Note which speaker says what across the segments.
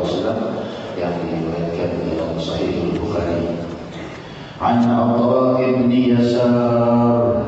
Speaker 1: SAW yang diriwayatkan dalam Sahih Bukhari. An Atha bin Yasar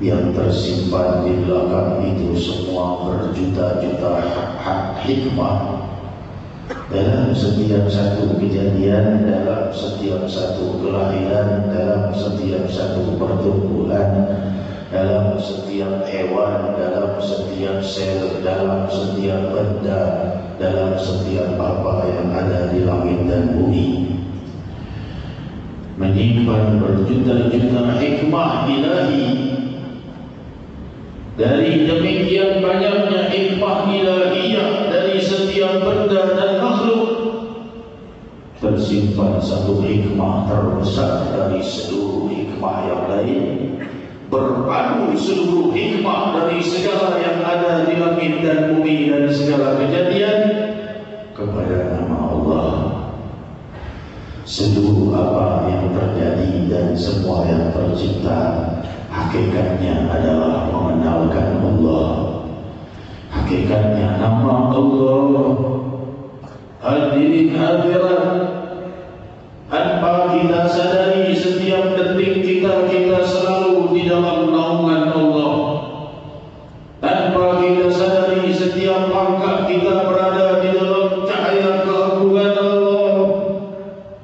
Speaker 2: yang tersimpan di belakang itu semua berjuta-juta hikmah dalam setiap satu kejadian, dalam setiap satu kelahiran, dalam setiap satu pertumbuhan, dalam setiap hewan, dalam setiap sel, dalam setiap benda, dalam setiap apa yang ada di langit dan bumi. menyimpan berjuta-juta hikmah ilahi. Dari demikian banyaknya hikmah ilahiyah dari setiap benda dan makhluk, tersimpan satu hikmah terbesar dari seluruh hikmah yang lain, berpadu seluruh hikmah dari segala yang ada di langit dan bumi dan segala kejadian kepada nama Allah. Seluruh apa yang terjadi dan semua yang tercipta hakikatnya adalah mengenalkan Allah. Hakikatnya nama Allah. Hadirin hadirat, tanpa kita sadari setiap detik kita selalu di dalam naungan Allah. Tanpa kita sadari setiap langkah kita berada di dalam cahaya keagungan Allah.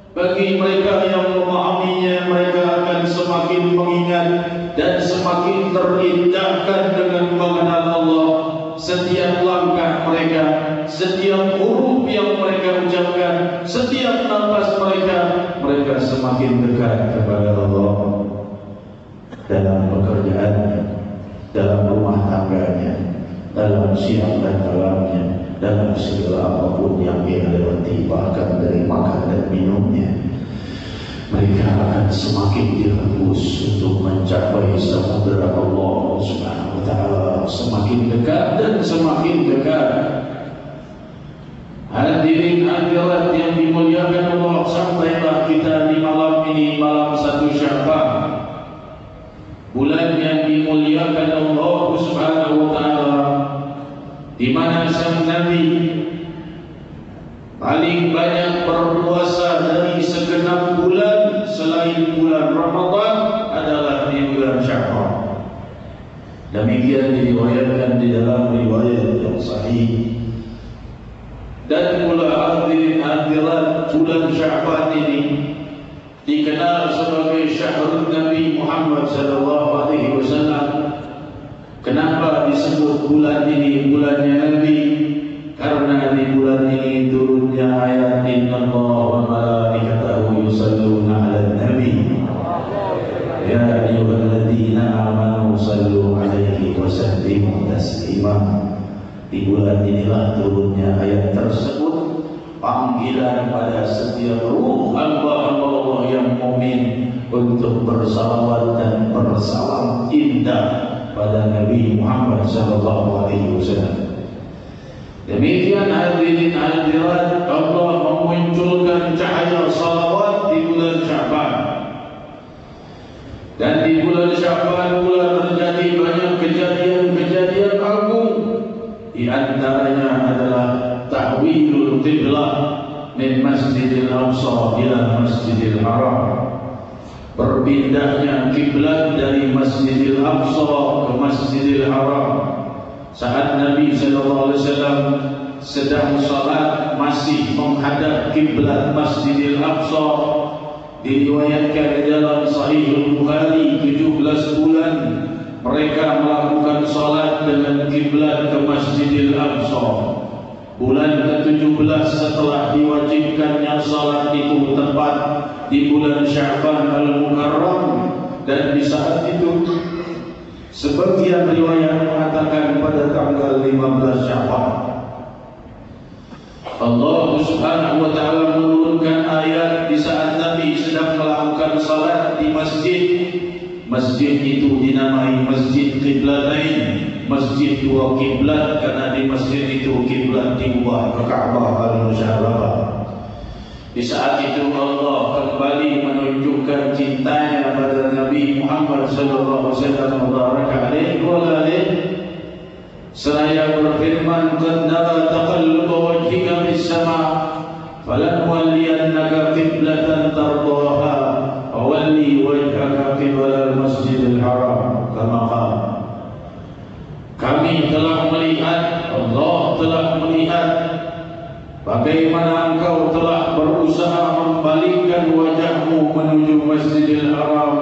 Speaker 2: Bagi mereka yang memahaminya, mereka akan semakin mengingat dan semakin terindahkan dengan mengenal Allah. Setiap langkah mereka, setiap huruf yang mereka ucapkan, setiap nafas mereka semakin dekat kepada Allah. Dalam pekerjaannya, dalam rumah tangganya, dalam siang dan malamnya, dalam segala apapun yang ia lewati, bahkan dari makan dan minumnya, mereka akan semakin dihembus untuk mencapai samudera Allah Subhanahu wa taala, semakin dekat dan semakin dekat. Hadirin hadirat yang dimuliakan Allah, sampailah kita di malam ini, malam 1 Sya'ban, bulan yang dimuliakan Allah Subhanahu wa taala, di mana sang Nabi paling banyak berpuasa dari segenap bulan selain bulan Ramadan adalah di bulan Sya'ban. Demikian diriwayatkan di dalam riwayat yang sahih. Dan pula hadirin hadirat, bulan Sya'ban ini dikenal sebagai Syahrul Nabi Muhammad sallallahu alaihi wasallam. Kenapa disebut bulan ini bulannya Nabi? Karena di bulan ini turunnya ayat Innallaha wa malaikatahu yusalluna 'alan nabi ya ayyuhalladzina amanu sallu 'alaihi wa sallimu taslima. Di bulan inilah turunnya ayat tersebut, panggilan pada setiap ruh hamba-hamba Allah yang mukmin untuk bersalawat dan bersalam indah pada Nabi Muhammad sallallahu alaihi wasallam. Demikian hadirin hadirat, Allah memunculkan cahaya salawat di bulan Sya'ban. Dan di bulan Sya'ban pula terjadi banyak kejadian-kejadian agung. Di antaranya adalah tahwilul qiblah min Masjidil Aqsa ila Masjidil Haram. Berpindahnya kiblat dari Masjidil Aqsa ke Masjidil Haram. Saat Nabi sallallahu alaihi wasallam sedang salat masih menghadap kiblat Masjidil Aqsa, diriwayatkan dalam Sahih Bukhari 17 bulan mereka melakukan salat dengan kiblat ke Masjidil Aqsa. Bulan ke-17 setelah diwajibkannya salat itu tepat di bulan Sya'ban al-Mukarram, dan di saat itu sebagian riwayat mengatakan pada tanggal 15 Sya'ban Allah Subhanahu wa taala menurunkan ayat di saat Nabi sedang melakukan salat di masjid. Masjid itu dinamai Masjid Qiblatain, masjid dua kiblat, karena di masjid itu kiblat diubah ke Ka'bah al-Musharrafah. Di saat itu Allah kembali menunjukkan cintanya pada Nabi Muhammad sallallahu alaihi wasallam. Seraya berfirman, "Qad nara taqalluba wajhika fis sama', falanwalliyannaka qiblatan tardaha, fawalli wajhaka qibala al-Masjidil Haram." Kama qala. Kami telah melihat, Allah telah melihat bagaimana engkau telah berusaha membalikkan wajahmu menuju Masjidil Haram.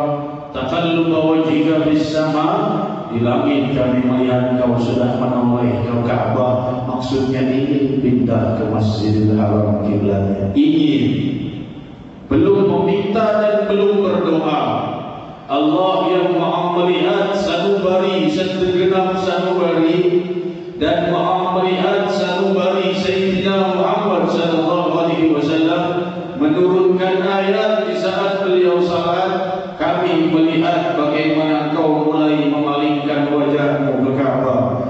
Speaker 2: Taqalluba wajhika fis sama', di langit kami melihat engkau sudah menoleh ke Ka'bah. Maksudnya ingin pindah ke Masjidil Haram kiblatnya, ingin. belum meminta dan belum berdoa. Allah yang Maha melihat sanubari segenap sanubari dan Maha melihat sanubari Sayyidina Muhammad sallallahu alaihi wasallam menurunkan ayat di saat beliau salat. Kami melihat bagaimana kau mulai memalingkan wajahmu ke Ka'bah.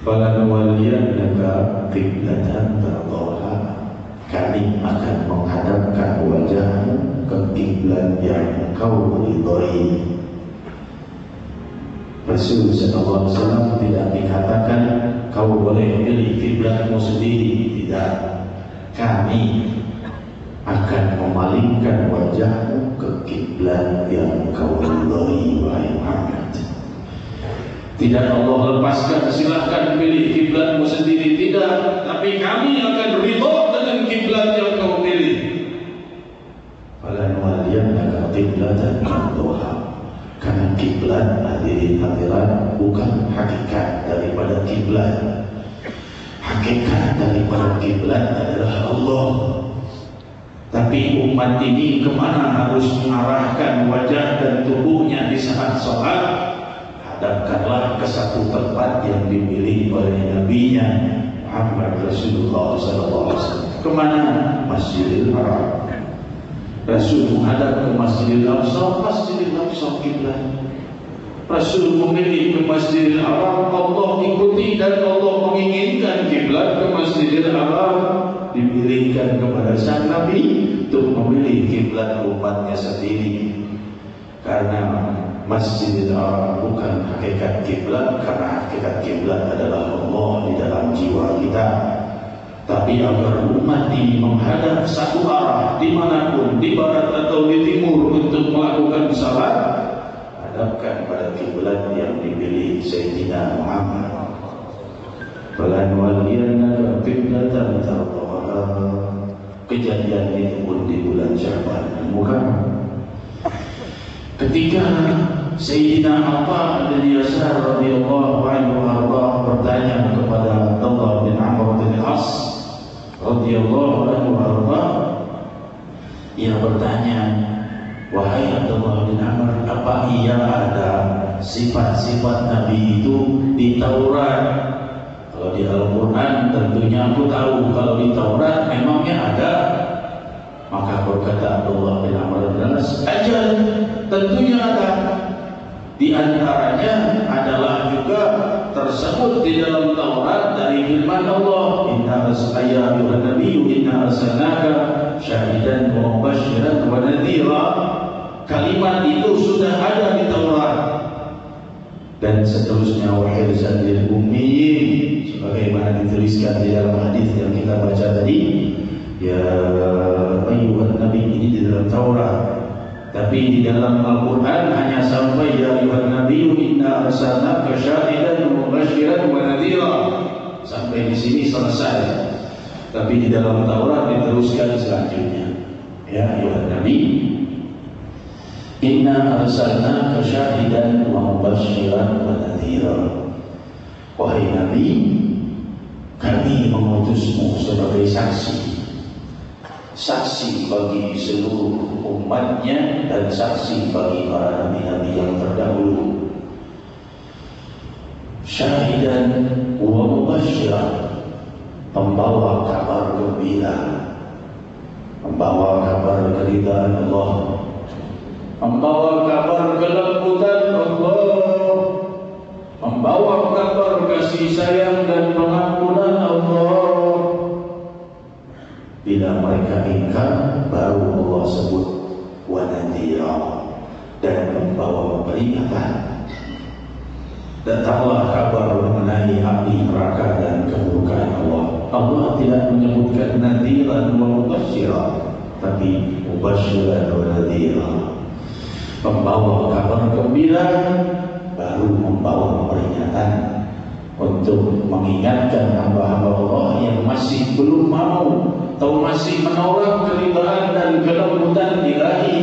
Speaker 2: Falanuwalliyannaka qiblatan tardhaha. Kami akan menghadapkan wajahmu ke kiblat yang kau ridhai. Rasul sallallahu alaihi wasallam tidak dikatakan kau boleh pilih kiblatmu sendiri, tidak. Kami akan memalingkan wajahmu ke kiblat yang kau ridhai, wahai Muhammad. Tidak Allah lepaskan silahkan pilih kiblatmu sendiri, tidak, tapi kami akan ridha dengan kiblat yang kau pilih. Falanuwalliyannaka qiblatan tardhaha. Karena kiblat hadirin hadirat bukan hakikat daripada kiblat. Hakikat daripada kiblat adalah Allah. Tapi umat ini kemana harus mengarahkan wajah dan tubuhnya di saat sholat? Hadapkanlah ke satu tempat yang dipilih oleh Nabi-Nya Muhammad Rasulullah SAW. Kemana? Masjidil Haram. Rasul menghadap ke Masjidil Aqsa, Masjidil Aqsa kiblat. Rasul memilih ke Masjidil Haram, Allah ikuti dan Allah menginginkan kiblat ke Masjidil Haram dipilihkan kepada sang Nabi untuk memilih kiblat umatnya sendiri. Karena Masjidil Haram bukan hakikat kiblat, karena hakikat kiblat adalah Allah di dalam jiwa kita. Tapi agar umat ini menghadap satu arah dimanapun, di barat atau di timur untuk melakukan salat, hadapkan pada kiblat yang dipilih Sayyidina Muhammad. Falanuwalliyannaka qiblatan tardhaha. Kejadian itu pun di bulan Sya'ban Muharram. Ketika Sayyidina Atha bin Yasar radhiyallahu anhu bertanya kepada Abdullah bin Amr bin As radhiyallahu anhu, ia bertanya, wahai Abdullah bin Amr, apa iya ada sifat-sifat Nabi itu di Taurat? Kalau di Al-Quran tentunya aku tahu, kalau di Taurat memangnya ada? Maka berkata Abdullah bin Amr bin As, ajal, tentunya ada. Di antaranya adalah juga tersebut di dalam Taurat dari firman Allah, inna ayyuhan nabiyyu inna arsalnaka syahidan wa mubasysyiran wa nadhira. Kalimat itu sudah ada di Taurat. Dan seterusnya, wa hirzan lil ummiyin, sebagaimana dituliskan di dalam hadis yang kita baca tadi. Ya ayyuhan nabi, ini di dalam Taurat. Tapi di dalam Al-Quran hanya sampai ya ayyuhan nabiyyu inna arsalnaka syahidan wa mubasysyiran wa nadhira. Sampai di sini selesai. Tapi di dalam Taurat diteruskan selanjutnya. Ya ayyuhan nabi inna arsalnaka syahidan wa mubasysyiran wa nadhira. Wahai Nabi, kami mengutusmu sebagai saksi. Saksi bagi seluruh umatnya dan saksi bagi para nabi-nabi yang terdahulu. Syahidan wa mubasysyiran, pembawa kabar gembira, membawa kabar keridhaan Allah, membawa kabar kelembutan Allah, membawa kabar kasih sayang dan pengampunan Allah. Bila mereka ingkar, baru Allah sebut wa nadhira, dan membawa peringatan. Datanglah kabar mengenai api neraka dan kemurkaan Allah. Allah tidak menyebutkan nadhiran wa mubasysyiran, tapi mubasysyiran wa nadhira, membawa kabar gembira, baru membawa peringatan untuk mengingatkan hamba-hamba Allah yang masih belum mau atau masih menolak keridhaan dan kelembutan ilahi.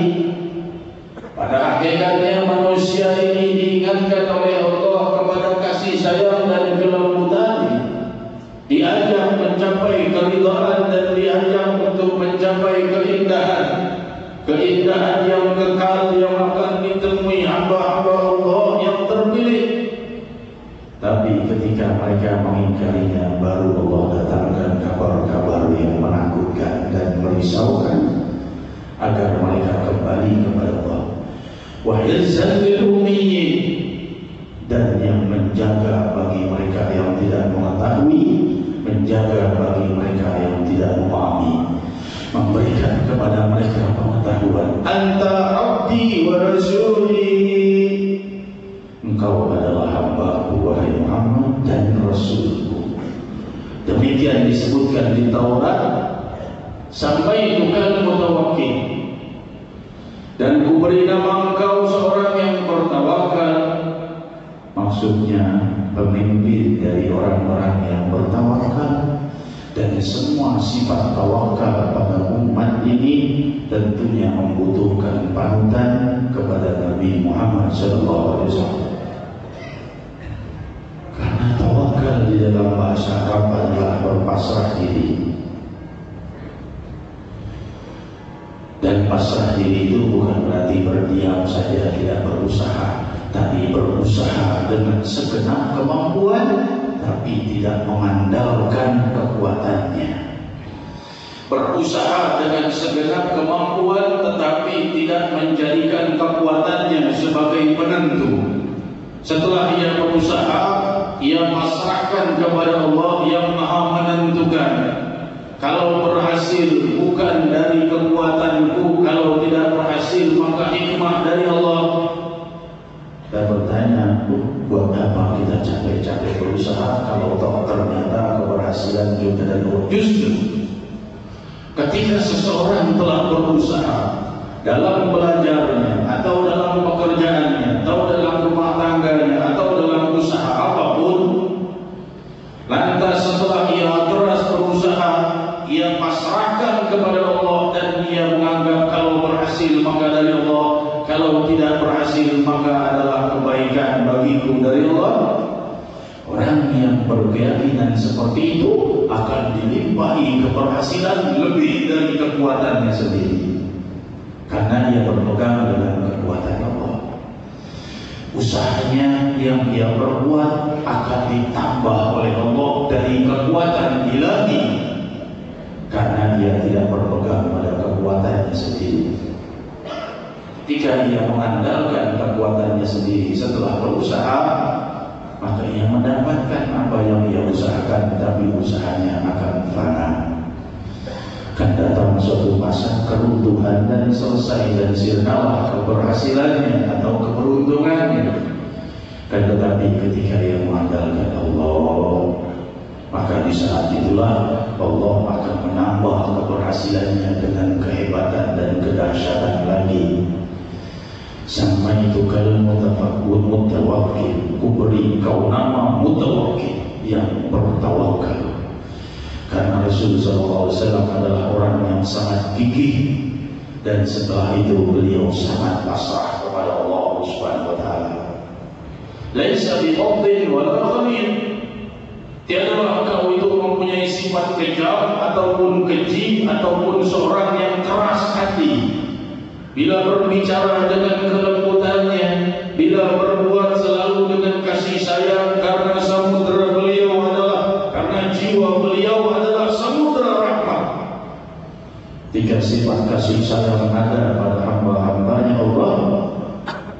Speaker 2: Pada hakikatnya manusia ini diingatkan oleh Allah kepada kasih sayang dan kelembutan, diajak mencapai keridhaan dan diajak untuk untuk mencapai keindahan, keindahan yang kekal yang akan ditemui hamba-hamba Allah yang terpilih. Tapi ketika mereka mengingkarinya, baru Allah datangkan kabar-kabar yang menakutkan dan merisaukan agar mereka kembali kepada Allah. Wa izzal lil ummiyin, dan yang menjaga bagi mereka yang tidak mengetahui, menjaga bagi mereka yang tidak memahami, memberikan kepada mereka pengetahuan. Anta abdi wa rasuli, engkau adalah hamba-Ku wahai Muhammad dan Rasulku. Demikian disebutkan di Taurat, sampai tukal mutawakkil. Dan Kuberi nama engkau seorang yang bertawakal, maksudnya pemimpin dari orang-orang yang bertawakal. Dan semua sifat tawakal pada umat ini tentunya membutuhkan panutan kepada Nabi Muhammad SAW. Karena tawakal di dalam bahasa Arab adalah berpasrah diri. Dan pasrah diri itu bukan berarti berdiam saja tidak berusaha, tapi berusaha dengan segenap kemampuan, tapi tidak mengandalkan kekuatannya. Berusaha dengan segenap kemampuan, tetapi tidak menjadikan kekuatannya sebagai penentu. Setelah ia berusaha, ia pasrahkan kepada Allah yang Maha Menentukan. Kalau berhasil bukan dari kekuatanku, kalau tidak berhasil maka hikmah dari Allah. Kita bertanya, buat apa kita capek-capek berusaha kalau ternyata keberhasilan juga dari Allah? Justru ketika seseorang telah berusaha dalam belajarnya, atau dalam pekerjaannya, atau dalam rumah tangganya, atau dalam usaha apapun, lantas setelah ia keras berusaha, ia pasrahkan kepada Allah dan ia menganggap kalau berhasil maka dari Allah, kalau tidak berhasil maka adalah kebaikan bagiku dari Allah. Orang yang berkeyakinan seperti itu akan dilimpahi keberhasilan lebih dari kekuatannya sendiri, karena ia berpegang dengan kekuatan Allah. Usahanya yang ia perbuat akan ditambah oleh Allah dari kekuatan ilahi, karena dia tidak berpegang pada kekuatannya sendiri. Ketika ia mengandalkan kekuatannya sendiri setelah berusaha, maka ia mendapatkan apa yang ia usahakan, tapi usahanya akan fana. Akan datang suatu masa keruntuhan dan selesai dan sirnalah keberhasilannya atau keberuntungannya. Dan tetapi ketika ia mengandalkan Allah, maka di saat itulah Allah akan menambah keberhasilannya dengan kehebatan dan kedahsyatan lagi. Sampai itu kalau mutawakkil, Kuberi kau nama mutawakkil, yang bertawakal. Karena Rasulullah SAW adalah orang yang sangat gigih, dan setelah itu beliau sangat pasrah kepada Allah Subhanahu Wa Taala. Laisa biqadin wala khamir, tiadalah kau itu mempunyai sifat kejam ataupun keji ataupun seorang yang keras hati. Bila berbicara dengan kelembutannya, bila berbuat selalu dengan kasih sayang, karena samudera beliau adalah, karena jiwa beliau adalah samudera rahmat. Tiga sifat kasih sayang ada pada hamba-hambanya Allah.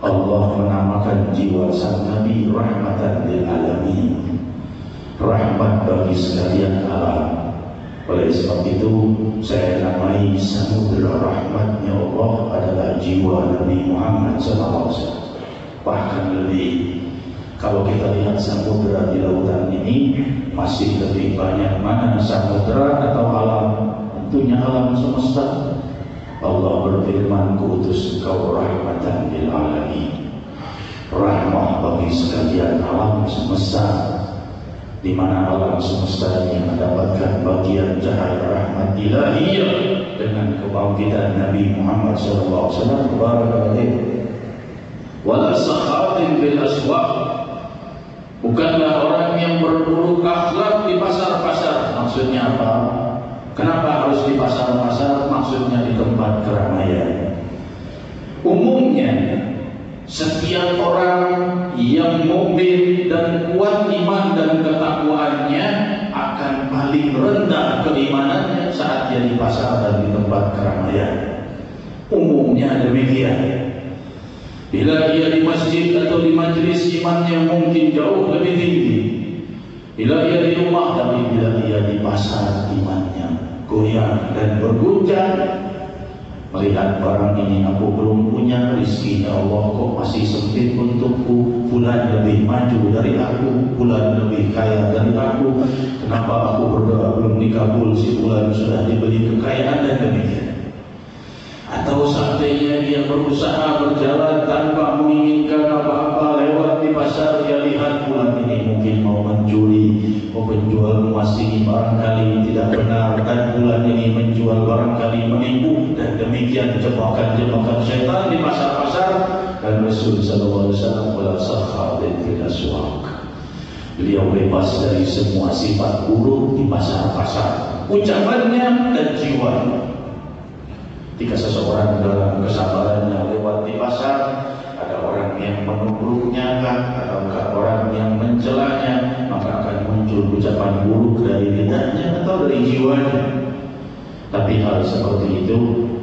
Speaker 2: Allah menamakan jiwa sang Nabi rahmatan lil alamin, rahmat bagi sekalian alam. Oleh sebab itu saya namai samudera rahmatnya Allah adalah jiwa Nabi Muhammad SAW. Bahkan lebih, kalau kita lihat samudera di lautan ini, masih lebih banyak mana samudera atau alam? Tentunya alam semesta. Allah berfirman, kuutus engkau rahmatan lil alamin, rahmah bagi sekalian alam semesta, di mana alam semesta ini mendapatkan bagian cahaya rahmat ilahiyah dengan kebangkitan Nabi Muhammad SAW. Wala sakhatin bil aswaq, bukanlah orang yang berburuk akhlak di pasar-pasar. Maksudnya apa? Kenapa harus di pasar-pasar? Maksudnya di tempat keramaian. Umumnya setiap orang yang mukmin dan kuat iman dan ketakwaannya akan paling rendah keimanannya saat dia di pasar dan di tempat keramaian. Umumnya demikian. Bila ia di masjid atau di majlis, imannya mungkin jauh lebih tinggi. Bila ia di rumah, tapi bila ia di pasar, imannya goyang dan berguncang. Melihat barang ini aku belum punya, rezeki Allah kok masih sempit untukku, bulan lebih maju dari aku, bulan lebih kaya dari aku, kenapa aku berdoa belum dikabul, si bulan sudah diberi kekayaan, dan demikian. Atau seandainya dia berusaha berjalan tanpa menginginkan apa-apa, lewat di pasar, dia lihat bulan ini mungkin mau mencuri, penjual masih barangkali tidak benar, dan bulan ini menjual barangkali menipu, dan demikian jebakan-jebakan syaitan di pasar-pasar. Dan Rasul sallallahu alaihi wasallam wala sakha fil aswaq. Beliau bebas dari semua sifat buruk di pasar-pasar, ucapannya dan jiwanya. Jika seseorang dalam kesabarannya lewat di pasar, ada orang yang menubruknya ataukah orang yang mencelanya, maka akan muncul ucapan buruk dari lidahnya atau dari jiwanya. Tapi hal seperti itu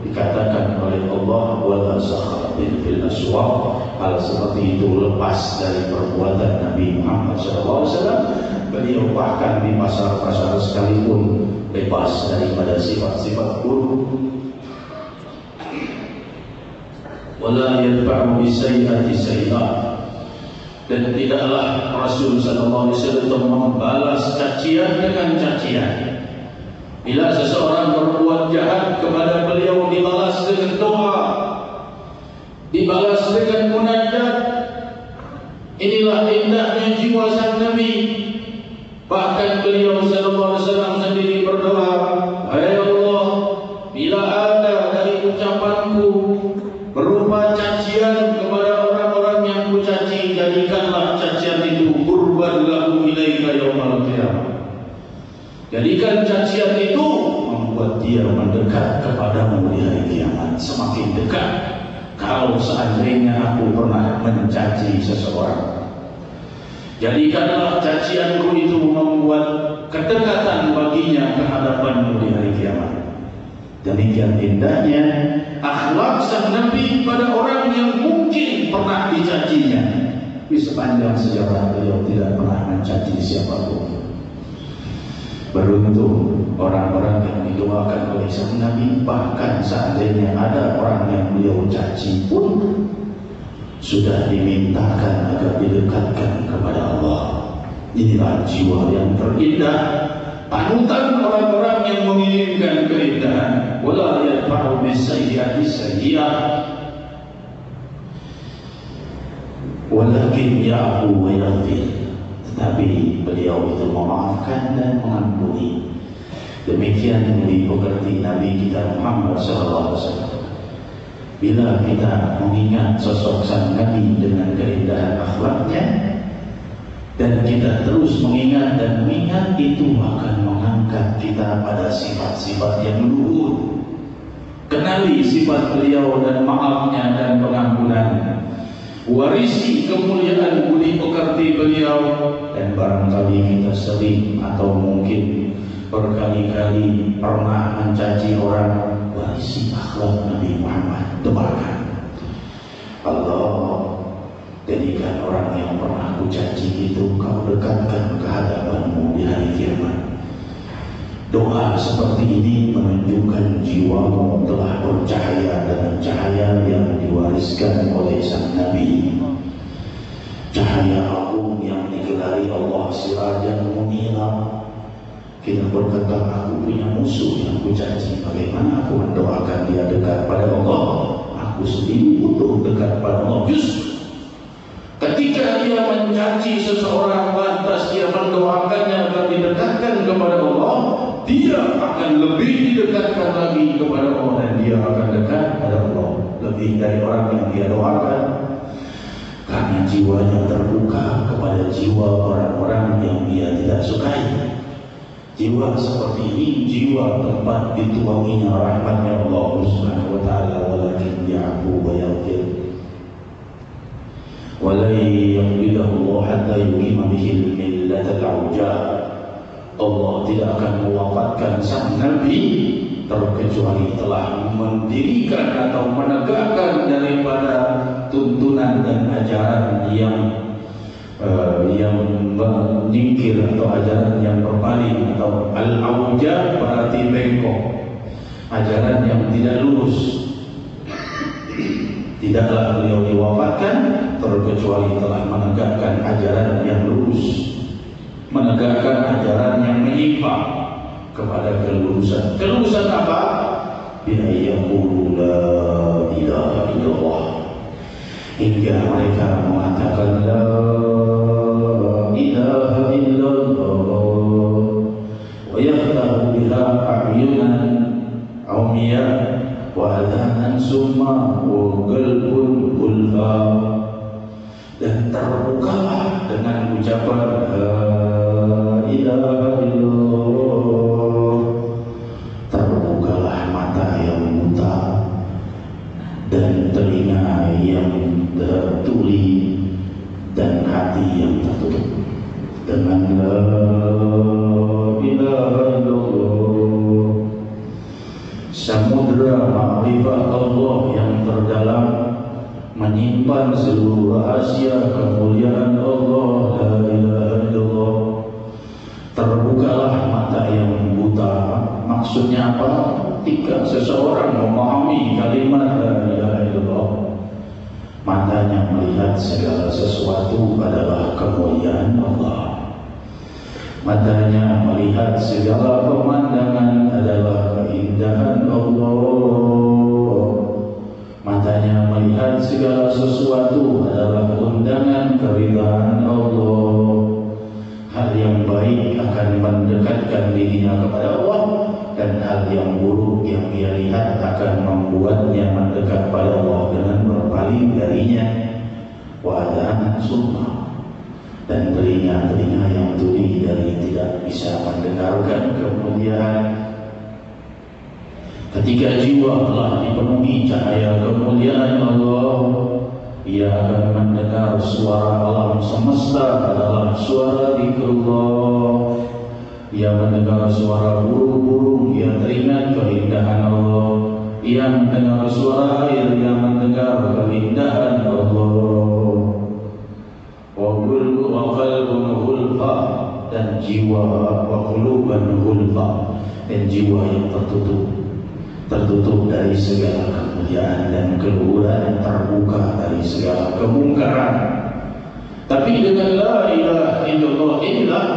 Speaker 2: dikatakan oleh Allah wala sakhatin fil aswaq. Hal seperti itu lepas dari perbuatan Nabi Muhammad SAW. Beliau bahkan di pasar-pasar sekalipun bebas daripada sifat-sifat buruk. Wala yadfa'u bisayyi'ati sayyi'ah. Dan tidaklah Rasul sallallahu alaihi wasallam membalas cacian dengan cacian. Bila seseorang berbuat jahat kepada beliau, dibalas dengan doa, dibalas dengan munajat. Inilah indahnya jiwa sang Nabi. Bahkan beliau sallallahu alaihi wasallam sendiri berdoa, "Hai Allah, bila ada dari ucapanku berupa cacian kepada orang-orang yang kucaci, jadikanlah cacian itu qurban lahu ilaika yaumal qiyamah." Jadikan cacian itu membuat dia mendekat kepadamu di hari kiamat, semakin dekat. Kalau seandainya aku pernah mencaci seseorang, jadikanlah cacianku itu membuat kedekatan baginya ke hadapanmu di hari kiamat. Demikian indahnya akhlak sang Nabi pada orang yang mungkin pernah dicacinya. Di sepanjang sejarah beliau tidak pernah mencaci siapapun. Beruntung orang-orang yang didoakan oleh sang Nabi, bahkan seandainya ada orang yang beliau caci pun sudah dimintakan agar didekatkan kepada Allah. Inilah jiwa yang terindah, panutan orang-orang yang menginginkan keindahan. Wala yadfa'u bisayyi'ati sayyi'ah walakin ya'fu wa yaghfir. Tetapi beliau itu memaafkan dan mengampuni. Demikian yang dipekerti Nabi kita Muhammad SAW. Bila kita mengingat sosok sang Nabi dengan keindahan akhlaknya, dan kita terus mengingat dan mengingat, itu akan mengangkat kita pada sifat-sifat yang luhur. Kenali sifat beliau dan maafnya dan pengampunannya. Warisi kemuliaan budi pekerti beliau. Dan barangkali kita sering atau mungkin berkali-kali pernah mencaci orang, warisi akhlak Nabi Muhammad, tebarkan. Allah, jadikan orang yang pernah kucaci itu kau dekatkan ke hadapanmu di hari kiamat. Doa seperti ini menunjukkan jiwamu telah bercahaya dengan cahaya yang diwariskan oleh sang Nabi. Cahaya agung yang digelari Allah sirajan munira. Kita berkata, aku punya musuh yang kucaci, bagaimana aku mendoakan dia dekat pada Allah? Aku sendiri butuh dekat pada Allah. Justru ketika dia mencaci seseorang, lantas dia mendoakannya agar didekatkan kepada Allah, dia akan lebih didekatkan lagi kepada Allah, dan dia akan dekat pada Allah lebih dari orang yang dia doakan, karena jiwanya terbuka kepada jiwa orang-orang yang dia tidak sukai. Jiwa seperti ini jiwa tempat dituanginya rahmatnya Allah Subhanahu wa taala, walakin ya'fu wa yaghfir wa la yaqbilahu Allah hatta yuqima bihi al-millat al-'awja. Allah tidak akan mewafatkan sang nabi terkecuali telah mendirikan atau menegakkan daripada tuntunan dan ajaran yang menyingkir atau ajaran yang berpaling, atau al-awja berarti bengkok, ajaran yang tidak lurus. Tidaklah beliau diwafatkan terkecuali telah menegakkan ajaran yang lurus, menegakkan ajaran yang menyimpang kepada kelurusan. Kelurusan apa? Bi'ayyaqulu la ilaha illallah, hingga mereka mengatakan la ilaha illallah, wa yaftahu biha a'yunan umya wa adhanan summa wa qalbun gulfa. Dan terbukalah dengan ucapan la ilaha illallah, terbukalah mata yang buta dan telinga yang tertuli dan hati yang tertutup dengan la ilaha illallah. Samudra ma'rifat Allah yang terdalam menyimpan seluruh rahasia kemuliaan Allah la ilaha illallah. Terbukalah mata yang buta. Maksudnya apa? Ketika seseorang memahami kalimat la ilaha illallah, matanya melihat segala sesuatu adalah kemuliaan Allah. Matanya melihat segala pemandangan adalah keindahan Allah. Matanya melihat segala sesuatu adalah undangan keridhaan Allah. Hal yang baik akan mendekatkan dirinya kepada Allah, dan hal yang buruk yang dia lihat akan membuatnya mendekat pada Allah dengan berpaling darinya. Wa adhan summa, dan telinga-telinga yang tuli dari tidak bisa mendengarkan kemuliaan. Ketika jiwa telah dipenuhi cahaya kemuliaan Allah, ia akan mendengar suara alam semesta adalah suara zikrullah. Ia mendengar suara burung-burung, ia teringat keindahan Allah. Ia mendengar suara air, ia mendengar keindahan Allah. Wa qalbun ghulfa, dan jiwa, wa quluban ghulfa, dan jiwa yang tertutup dari segala kemuliaan dan keluhuran, terbuka dari segala kemungkaran. Tapi dengan la ilaha illallah inilah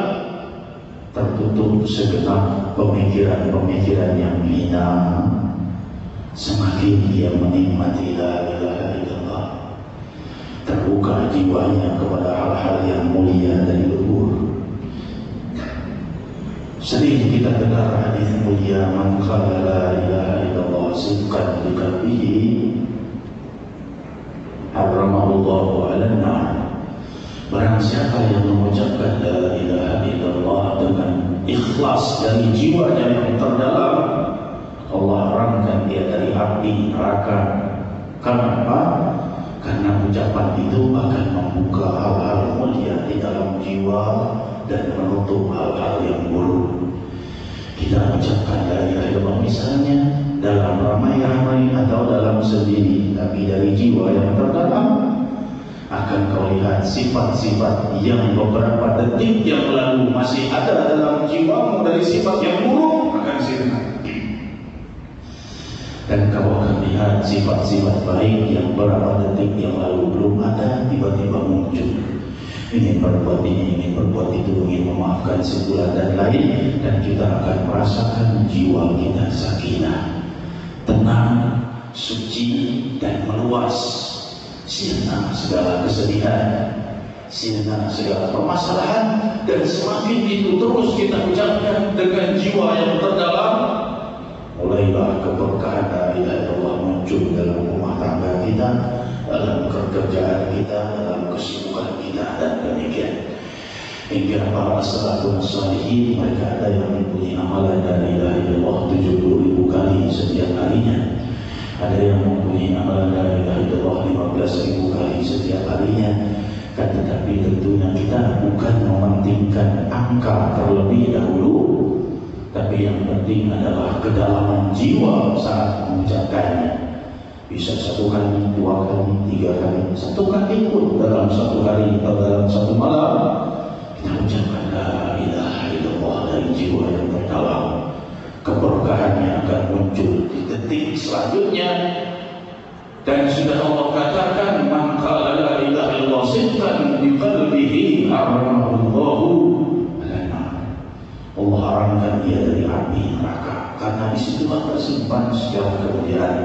Speaker 2: tertutup segenap pemikiran-pemikiran yang hina. Semakin dia menikmati la ilaha illallah, terbuka jiwanya kepada hal-hal yang mulia dan luhur. Sering kita dengar hadis mulia, man qala la ilaha illallah sidqan bi qalbihi harramallahu 'alan nar. Barang siapa yang mengucapkan la ilaha illallah dengan ikhlas dari jiwanya yang terdalam, Allah haramkan dia dari api neraka. Kenapa? Karena ucapan itu akan membuka hal-hal mulia di dalam jiwa dan menutup hal-hal yang buruk. Kita ucapkan la ilaha illallah misalnya dalam ramai-ramai atau dalam sendiri, tapi dari jiwa yang terdalam akan kau lihat sifat-sifat yang beberapa detik yang lalu masih ada dalam jiwamu dari sifat yang buruk akan sirna. Dan kau akan lihat sifat-sifat baik yang beberapa detik yang lalu belum ada, tiba-tiba muncul. Ingin berbuat ini, ingin berbuat itu, ingin memaafkan sebulan dan lain, dan kita akan merasakan jiwa kita sakinah, tenang, suci, dan meluas. Sirna segala kesedihan, sirna segala permasalahan, dan semakin itu terus kita ucapkan dengan jiwa yang terdalam, mulailah keberkahan la ilaha illallah muncul dalam rumah tangga kita, dalam pekerjaan kita, dalam kesibukan kita, dan demikian. hingga para salafun salihin mereka ada yang mempunyai amalan la ilaha illallah 70.000 kali setiap harinya, ada yang mempunyai amalan la ilaha illallah 15.000 kali setiap harinya. Kan tetapi tentunya kita bukan mementingkan angka terlebih dahulu, tapi yang penting adalah kedalaman jiwa saat mengucapkannya. Bisa 1 kali, 2 kali, 3 kali, 1 kali pun dalam 1 hari atau dalam 1 malam kita ucapkan la ilaha illallah dari jiwa yang terdalam. Keberkahannya akan muncul di detik selanjutnya. Dan sudah Allah katakan, man qala la ilaha illallah sidqan bi qalbihi haramahu alana. Allah haramkan dia dari api neraka karena di situlah tersimpan sejarah kemuliaan.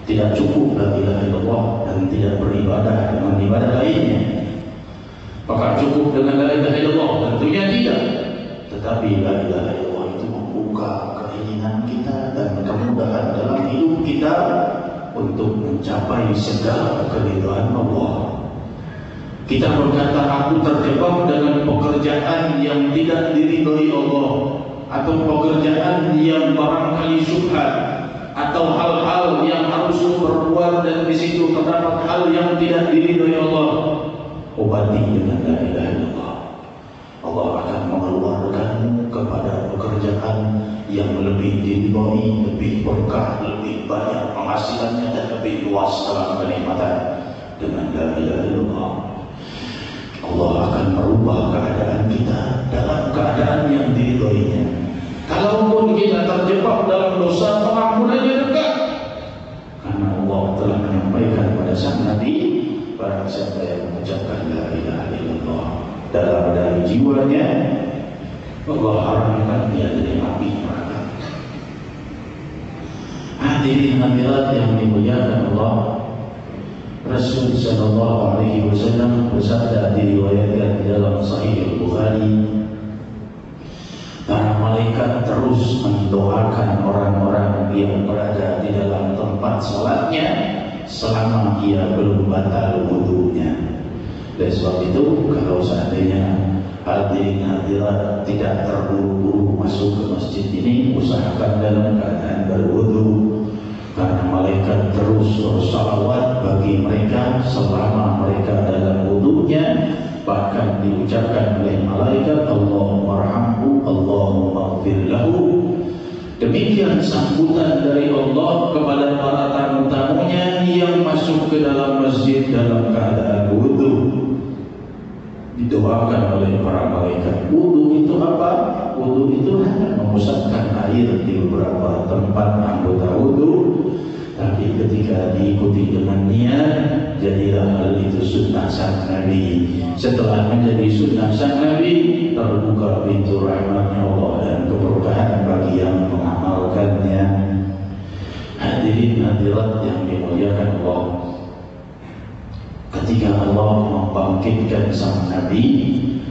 Speaker 2: Tidak cukup la ilaha illallah dan tidak beribadah dengan ibadah lainnya. Apakah cukup dengan la ilaha illallah? Tentunya tidak. Tetapi la ilaha illallah itu membuka keinginan kita dan kemudahan dalam hidup kita untuk mencapai segala keridhaan Allah. Kita berkata, aku terjebak dengan pekerjaan yang tidak diridhoi Allah, atau pekerjaan yang barangkali syubhat, atau hal-hal yang harus berbuat dan di situ terdapat hal yang tidak diridhoi Allah. Obati dengan la ilaha illallah. Allah akan mengeluarkanmu kepada pekerjaan yang lebih diridhoi, lebih berkah, lebih banyak penghasilannya dan lebih luas dalam kenikmatan dengan la ilaha illallah. Allah akan merubah keadaan kita dalam keadaan yang diridhoinya. Kalaupun kita terjebak dalam dosa, pengampunannya dekat. Karena Allah telah menyampaikan pada sang Nabi, barang siapa yang mengucapkan la ilaha illallah dalam dari jiwanya, Allah haramkan dia dari api neraka. Hadirin hadirat yang dimuliakan Allah, Rasul sallallahu alaihi wasallam bersabda, diriwayatkan di dalam Sahih Al-Bukhari, para malaikat terus mendoakan orang-orang yang berada di dalam tempat salatnya selama ia belum batal wudunya. Oleh sebab itu, kalau seandainya hadirin hadirat tidak terburu-buru masuk ke masjid ini, usahakan dalam keadaan berwudu, karena malaikat terus bersalawat bagi mereka selama mereka dalam wudunya. Bahkan diucapkan oleh malaikat, Allahumma arhamhu, Allahumma ighfir lahu. Demikian sambutan dari Allah kepada para tamu-tamunya yang masuk ke dalam masjid dalam keadaan wudu. Didoakan oleh para malaikat. Wudu itu apa? Wudu itu hanya memusatkan air di beberapa tempat anggota wudu, tapi ketika diikuti dengan niat, jadilah hal itu sunnah sang Nabi. Setelah menjadi sunnah sang Nabi, terbuka pintu rahmatnya Allah dan keberkahan bagi yang mengamalkannya. Hadirin hadirat yang dimuliakan Allah, ketika Allah membangkitkan sang Nabi,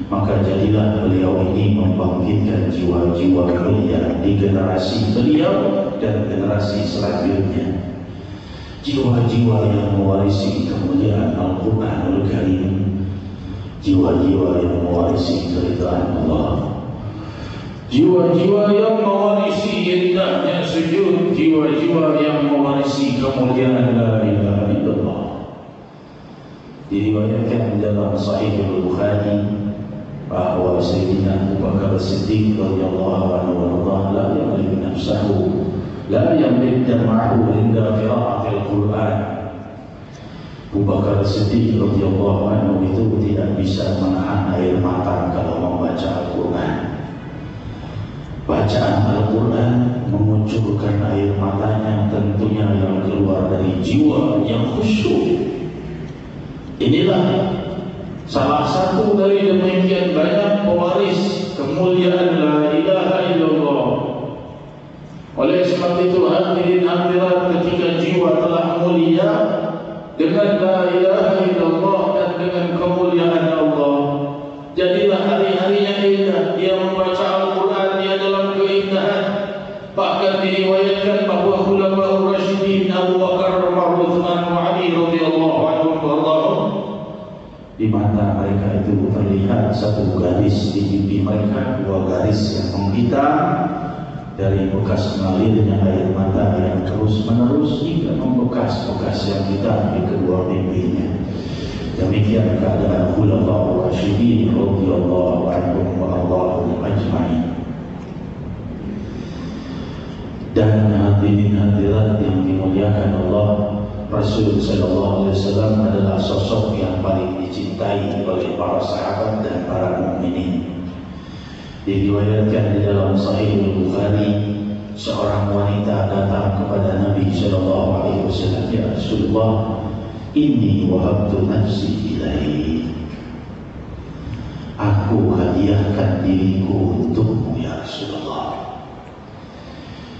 Speaker 2: maka jadilah beliau ini membangkitkan jiwa-jiwa mulia di generasi beliau dan generasi selanjutnya. Jiwa-jiwa yang mewarisi kemuliaan Al-Quranul Karim, jiwa-jiwa yang mewarisi keridhaan Allah, jiwa-jiwa yang mewarisi indahnya sujud, jiwa-jiwa yang mewarisi kemuliaan la ilaha illallah. Diriwayatkan di dalam Sahih Al-Bukhari bahwa Sayyidina Abu Bakar As-Siddiq radhiyallahu anhu la yamliku nafsahu, la yamlik dam'ahu inda qira'atil Qur'an. Abu Bakar As-Siddiq radhiyallahu anhu itu tidak bisa menahan air mata kalau membaca Al-Quran. Bacaan Al-Quran memunculkan air matanya, tentunya yang keluar dari jiwa yang khusyuk. Inilah salah satu dari demikian banyak pewaris kemuliaan la ilaha illallah. Oleh sebab itu hadirin hadirat, ketika jiwa telah mulia dengan la ilaha illallah dan dengan kemuliaan Allah, jadilah hari-harinya indah. Dia membaca Al-Quran, dia dalam keindahan. Bahkan diriwayatkan bahwa Khulafaur Rasyidin Abu Bakar, Umar, Utsman, wa Ali radhiyallahu anhum Di mata mereka itu terlihat satu garis di pipi mereka, dua garis yang menghitam dari bekas mengalirnya air mata yang terus menerus hingga membekas-bekas yang hitam di kedua pipinya. Demikian keadaan khulafaur rasyidin radhiyallahu anhum wa Allahum ajma'in. Dan hadirin hadirat yang dimuliakan Allah, Rasul sallallahu alaihi wasallam adalah sosok yang paling dicintai oleh para sahabat dan para mukminin. Diriwayatkan di dalam Sahih Bukhari, seorang wanita datang kepada Nabi sallallahu alaihi wasallam, "Ya Rasulullah, inni wahabtu nafsi ilaik." Aku hadiahkan diriku untukmu ya Rasulullah.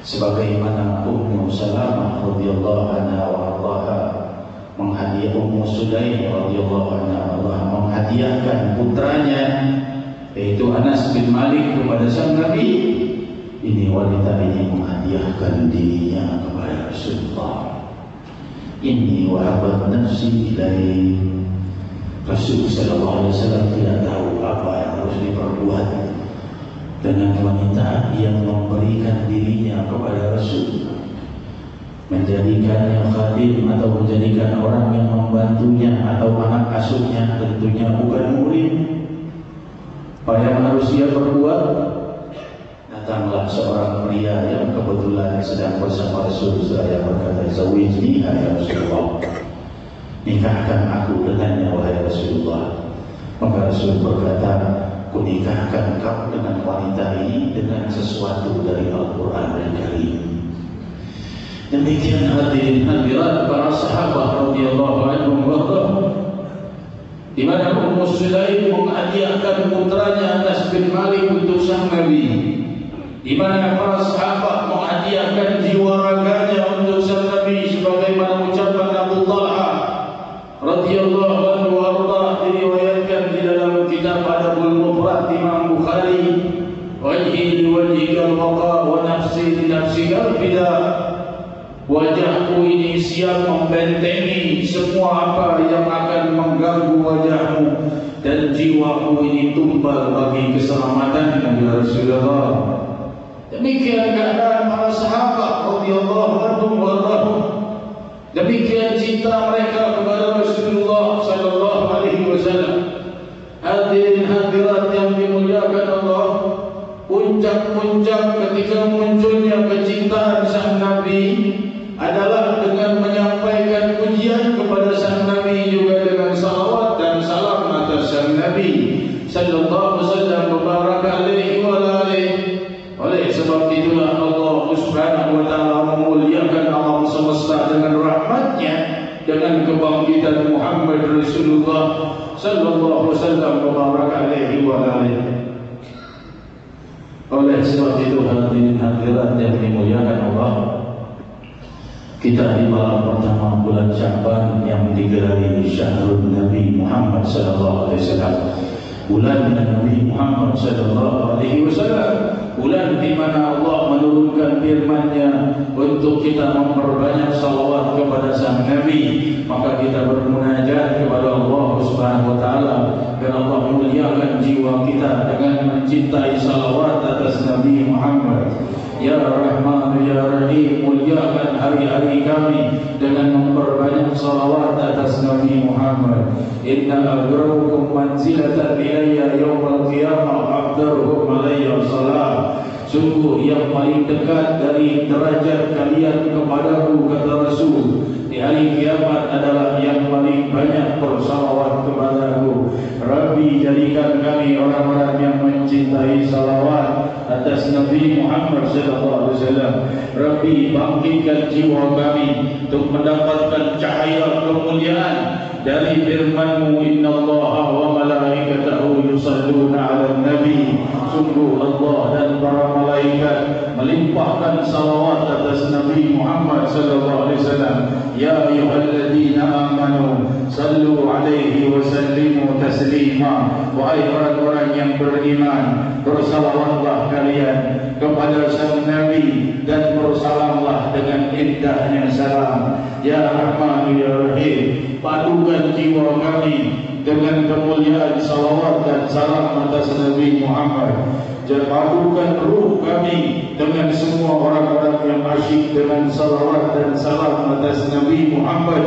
Speaker 2: Sebagaimana Ummu Salamah radhiyallahu anha wa ardhaha menghadiah Ummu Sulaim radhiyallahu anha menghadiahkan putranya yaitu Anas bin Malik kepada sang Nabi, ini wanita ini menghadiahkan dirinya kepada Rasulullah. Inni wahabat nafsi ilaik. Rasul sallallahu alaihi wasallam tidak tahu apa yang harus diperbuat dengan wanita yang memberikan dirinya kepada Rasul, menjadikannya khadim atau menjadikan orang yang membantunya atau anak asuhnya, tentunya bukan murid. Apa yang harus dia perbuat? Datanglah seorang pria yang kebetulan sedang bersama Rasul, saya berkata, "Zawijni ya Rasulullah, nikahkan aku dengannya wahai Rasulullah." Maka Rasul berkata, "Kunikahkan kau dengan wanita ini dengan sesuatu dari Al-Quran Al-Karim." Demikian hadirin hadirat para sahabat radhiyallahu anhum di mana Ummu Sulaim menghadiahkan putranya Anas bin Malik untuk sang Nabi, di mana para sahabat menghadiahkan jiwa raganya untuk sang Nabi, sebagaimana ucapan Abu Talha radhiyallahu anhu warda diriwayatkan di dalam kitab Adabul Mufrad Imam Bukhari, "Wajhi li wajhika al-waqa wa nafsi li nafsika al-fida." Wajahku ini siap membentengi semua apa yang akan mengganggu wajahmu, dan jiwaku ini tumbal bagi keselamatan ya Rasulullah. Demikian keadaan para sahabat radhiyallahu anhum warahum. Demikian cinta mereka kepada Rasulullah sallallahu alaihi wasallam. Hadirin hadirat yang dimuliakan Allah, puncak-puncak ketika munculnya kecintaan sang Nabi adalah dengan menyampaikan pujian kepada sang Nabi, juga dengan salawat dan salam atas sang Nabi sallallahu alaihi wasallam mubarak alaihi wa alihi. Oleh sebab itulah Allah Subhanahu wa taala memuliakan alam semesta dengan rahmatnya dengan kebangkitan Muhammad Rasulullah sallallahu alaihi wasallam mubarak alaihi wa alihi. Oleh sebab itu hadirin hadirat yang dimuliakan Allah, kita di malam pertama bulan Sya'ban yang digelari Syahrul Nabi Muhammad sallallahu alaihi wasallam, bulan Nabi Muhammad sallallahu alaihi wasallam, bulan di mana Allah menurunkan firman-Nya untuk kita memperbanyak salawat kepada sang Nabi. Maka kita bermunajat kepada Allah Subhanahu wa taala agar Allah muliakan jiwa kita dengan mencintai salawat atas Nabi Muhammad. Ya Rahman Ya Rahim, muliakan hari-hari kami dengan memperbanyak salawat atas Nabi Muhammad. Inna agramukum manzilatan ilayya yawmal qiyamah afdaruhum alayya salam. Sungguh yang paling dekat dari derajat kalian kepadaku, kata Rasul, di hari kiamat adalah yang paling banyak bersalawat kepadaku. Rabbi, jadikan kami orang-orang yang mencintai salawat atas Nabi Muhammad sallallahu alaihi wasallam. Rabbi, bangkitkan jiwa kami untuk mendapatkan cahaya kemuliaan dari firman-Mu, innallaha wa malaikatahu yusalluna 'alan nabi. Sungguh Allah dan para malaikat melimpahkan salawat atas Nabi Muhammad sallallahu alaihi wasallam. Ya ayyuhalladzina amanu sallu alaihi wa sallimu taslima. Wahai orang-orang yang beriman, bersalawatlah kalian kepada sang Nabi dan bersalamlah dengan indahnya salam. Ya Rahman Ya Rahim, padukan jiwa kami dengan kemuliaan salawat dan salam atas Nabi Muhammad. Padukan ruh kami dengan semua orang-orang yang asyik dengan salawat dan salam atas Nabi Muhammad.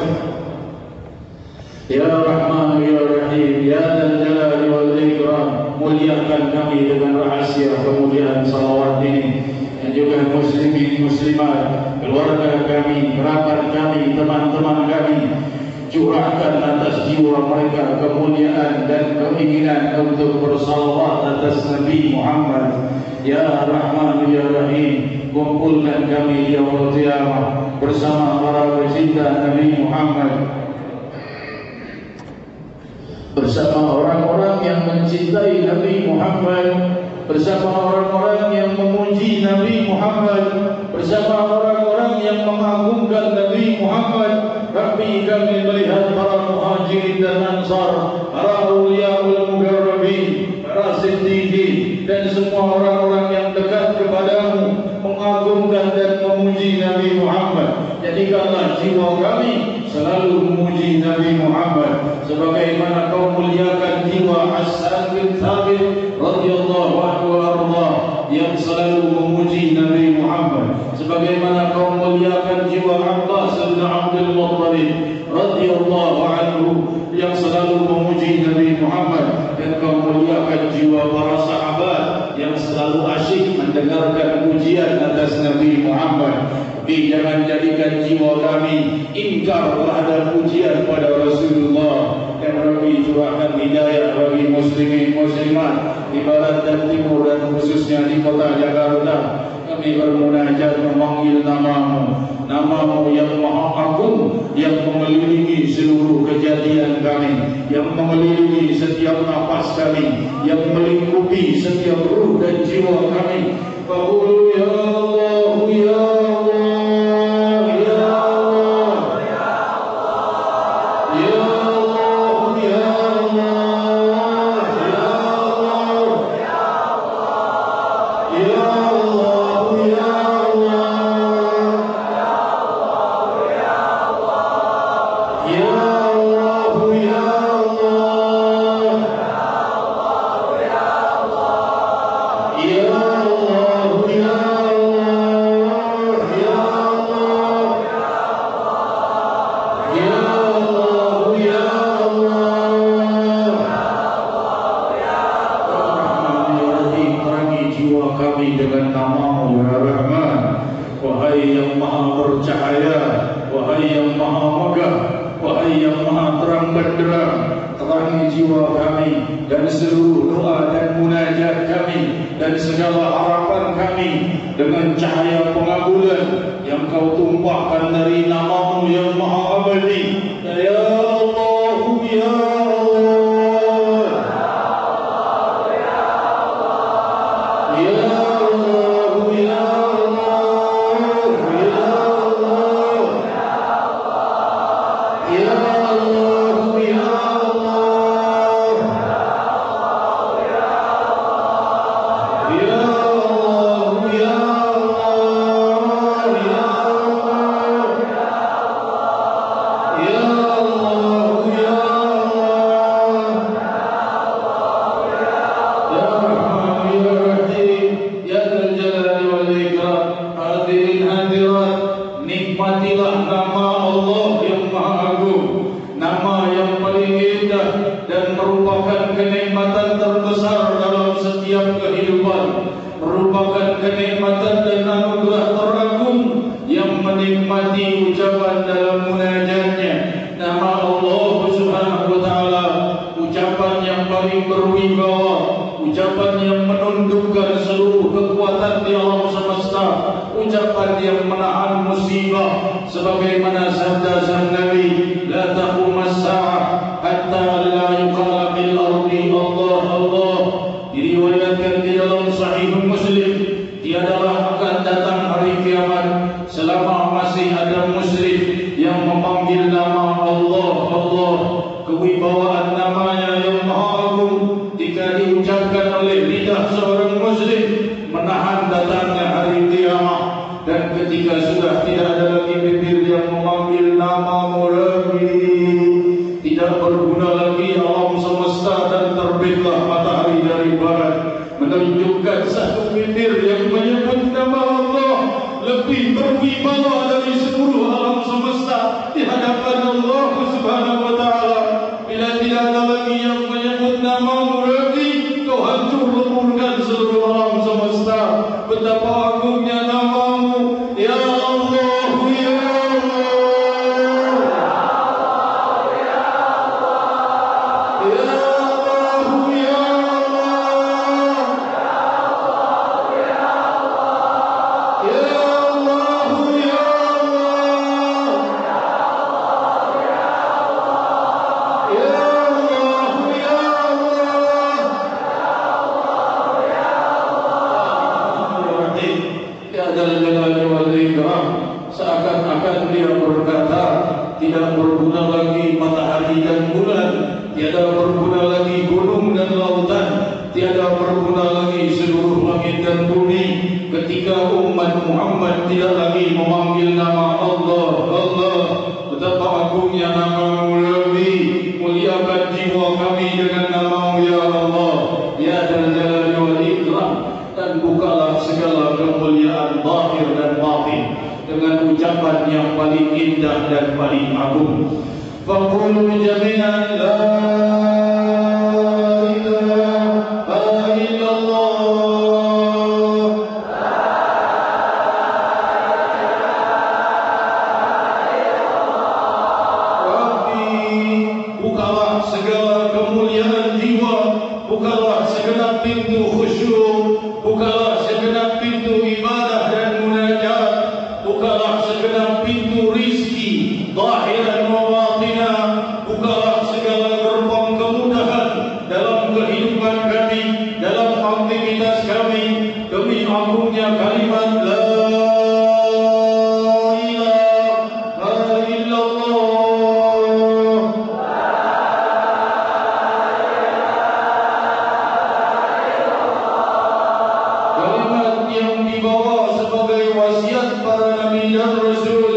Speaker 2: Ya Rahman Ya Rahim, Ya Dzal Jalali wal Ikram, muliakan kami dengan rahasia kemuliaan salawat ini. Dan juga muslimin muslimat, keluarga kami, kerabat kami, teman-teman kami, curahkan atas jiwa mereka kemuliaan dan keinginan untuk bersalawat atas Nabi Muhammad. Ya Rahman Ya Rahim, kumpulkan kami di yaumul qiyamah bersama para pecinta Nabi Muhammad, bersama orang-orang yang mencintai Nabi Muhammad, bersama orang-orang yang memuji Nabi Muhammad, bersama orang-orang yang mengagungkan Nabi Muhammad. Rabbi, kami melihat para muhajirin dan ansar, para awliyaul mukarrabin, para siddiqin, dan semua orang-orang yang dekat kepadamu mengagungkan dan memuji Nabi Muhammad. Jadikanlah jiwa kami selalu memuji Nabi Muhammad, sebagaimana kau muliakan jiwa Hasan bin Thabit radhiyallahu anhu warḍah yang selalu memuji Nabi Muhammad, sebagaimana kau muliakan jiwa Abbas bin Abdul Muttalib radhiyallahu anhu yang selalu memuji Nabi Muhammad, dan kau muliakan jiwa para sahabat yang selalu asyik mendengarkan pujian atas Nabi Muhammad. Tapi jangan jadikan jiwa kami ingkar terhadap pujian pada Rasulullah. Dan Rabbi, curahkan hidayah bagi muslimin muslimat di barat dan timur, dan khususnya di kota Jakarta. Kami bermunajat memanggil namamu, namamu yang maha agung, yang mengelilingi seluruh kejadian kami, yang mengelilingi setiap nafas kami, yang melingkupi setiap ruh dan jiwa kami. Faqulu ya Allah, ya Allah, ya Allah, ya Allah, ya Allah, ya Allah, ya Allah. Dan seluruh doa dan munajat kami dan segala harapan kami dengan cahaya pengabulan yang kau tumpahkan dari namamu yang maha abadi. Ya Allah, ya Allah, ya Allah, ya Allah, ya Allah, ya Allah, ya sebagaimana sabda sang Nabi, la taqumas sa'ah hatta la yuqala bil ardi Allah Allah. Diriwayatkan di dalam Sahih Muslim, tiadalah akan datang hari kiamat selama masih ada musyrik yang memanggil nama Allah Allah. Kewibawaan namanya yang maha agung jika diucapkan oleh lidah seorang muslim menahan datang lagi alam semesta dan terbitlah matahari dari barat, menunjukkan satu titik yang menyebut nama Allah lebih berwibawa dari seluruh alam semesta di hadapan Allah Subhanahu wa taala. Bila tidak ada lagi yang menyebut nama-Mu lagi, Kau hancur leburkan seluruh alam semesta. Betapa agungnya nama-Mu, ya Allah, ya Allah. Seakan-akan dia berkata, tidak berguna lagi matahari dan bulan, tiada berguna lagi gunung dan lautan, tiada berguna lagi seluruh langit dan bumi, ketika umat Muhammad tidak lagi memanggil nama Allah, Allah. Betapa agungnya nama-Mu lebih, muliakan jiwa kami dengan nama-Mu ya Allah, ya Dzal Jalali wal Ikram. Dan bukalah segala kemuliaan zahir dan batin dengan ucapan yang paling indah dan paling agung. Faqulu jami'an la ilaha illallah. Rabbi, bukalah segala kemuliaan jiwa, bukalah segenap pintu khusyuk, bukalah segenap pintu ibadah dan munajat, bukalah segenap pintu rizki zahiran wa batina, bukalah segala gerbang kemudahan dalam kehidupan kami, dalam aktivitas kami, demi agungnya kalimat la ilaha illallah. Kalimat yang dibawa sebagai wasiat para nabi dan rasul,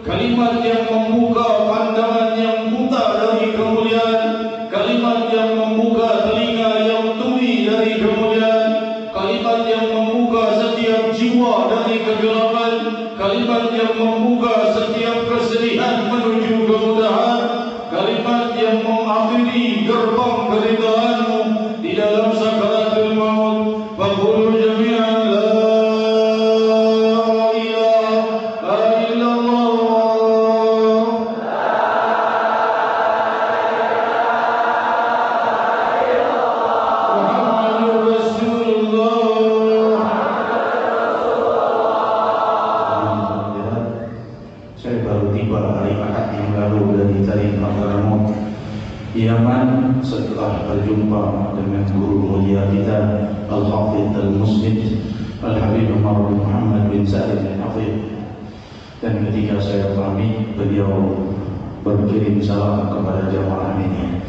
Speaker 2: kalimat yang membuka pandangan yang buta dari kemuliaan, kalimat yang membuka telinga yang tuli dari kemuliaan, kalimat yang membuka setiap jiwa dari kegelapan, kalimat yang membuka setiap kesedihan menuju kemudahan, kalimat yang mengakhiri gerbang keridhaan-Mu di dalam sakaratul maut. Faqulu jami'an la ilaha illallah. Muhammadur Rasulullah. Saya baru tiba hari Ahad yang lalu dari Tarim Hadramaut, Yaman, setelah berjumpa dengan guru mulia kita Al-Hafidh Al-Musnid Al-Habib Umar bin Muhammad bin Sa'id Al-Hafidh. Dan ketika saya pamit, beliau berkirim salam kepada jamaah ini.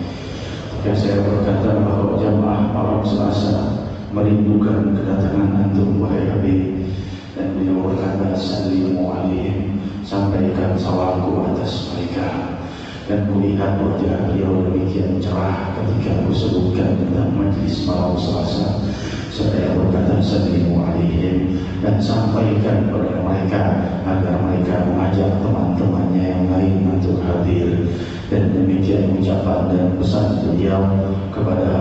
Speaker 2: Dan saya berkata bahwa jamaah malam Selasa merindukan kedatangan antum wahai Habib. Dan beliau berkata, sallimu alaihim, sampaikan salamku atas mereka. Dan kulihat wajah beliau demikian cerah ketika aku sebutkan tentang majlis malam Selasa. Saya berkata, sallimu alaihim, dan sampaikan kepada mereka agar mereka mengajak teman-temannya yang lain untuk hadir. Dan demikian ucapan dan pesan beliau kepada